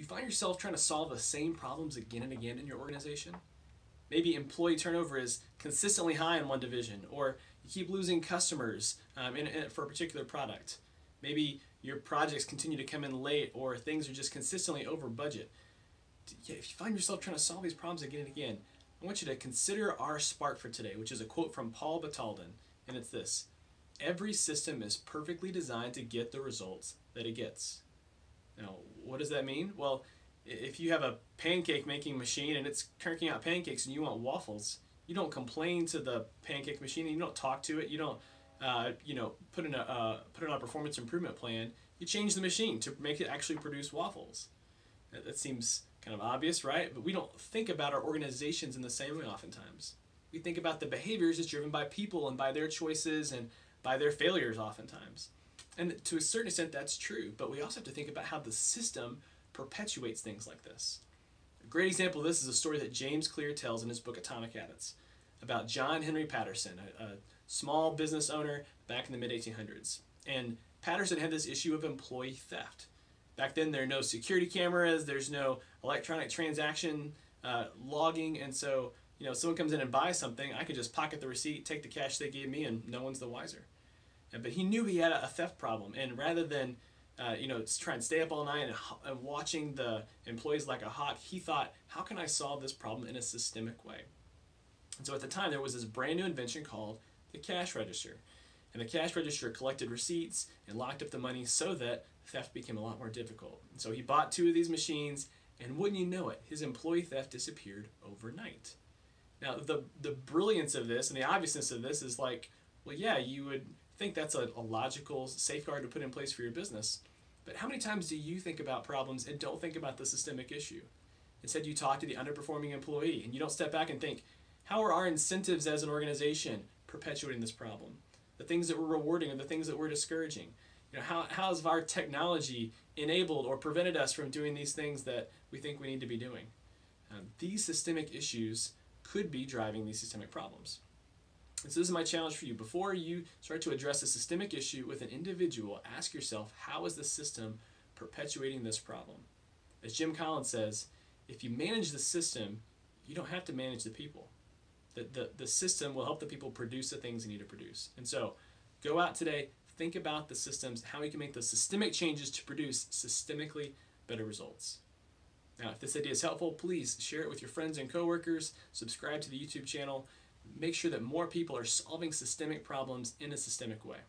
you find yourself trying to solve the same problems again and again in your organization? Maybe employee turnover is consistently high in one division, or you keep losing customers for a particular product. Maybe your projects continue to come in late, or things are just consistently over budget. If you find yourself trying to solve these problems again and again, I want you to consider our spark for today, which is a quote from Paul Batalden, and it's this: every system is perfectly designed to get the results that it gets. Now, what does that mean? Well, if you have a pancake making machine and it's cranking out pancakes and you want waffles, you don't complain to the pancake machine and you don't talk to it. You don't put in a performance improvement plan. You change the machine to make it actually produce waffles. That seems kind of obvious, right? But we don't think about our organizations in the same way oftentimes. We think about the behaviors as driven by people and by their choices and by their failures oftentimes. And to a certain extent that's true, but we also have to think about how the system perpetuates things like this. A great example of this is a story that James Clear tells in his book Atomic Habits about John Henry Patterson, a small business owner back in the mid-1800s. And Patterson had this issue of employee theft. Back then there are no security cameras, there's no electronic transaction logging, and so someone comes in and buys something, I could just pocket the receipt, take the cash they gave me, and no one's the wiser. But he knew he had a theft problem, and rather than try and stay up all night and watching the employees like a hawk, he thought, how can I solve this problem in a systemic way? And so at the time there was this brand new invention called the cash register. And the cash register collected receipts and locked up the money so that theft became a lot more difficult. And so he bought 2 of these machines, and wouldn't you know it, his employee theft disappeared overnight. Now the brilliance of this and the obviousness of this is like, well, yeah, you would think that's a logical safeguard to put in place for your business. But how many times do you think about problems and don't think about the systemic issue? Instead, you talk to the underperforming employee and you don't step back and think, how are our incentives as an organization perpetuating this problem? The things that we're rewarding are the things that we're discouraging. How has our technology enabled or prevented us from doing these things that we think we need to be doing? These systemic issues could be driving these systemic problems. And so this is my challenge for you. Before you start to address a systemic issue with an individual, ask yourself, how is the system perpetuating this problem? As Jim Collins says, if you manage the system, you don't have to manage the people. The system will help the people produce the things they need to produce. And so go out today, think about the systems, how you can make those systemic changes to produce systemically better results. Now, if this idea is helpful, please share it with your friends and coworkers, subscribe to the YouTube channel, make sure that more people are solving systemic problems in a systemic way.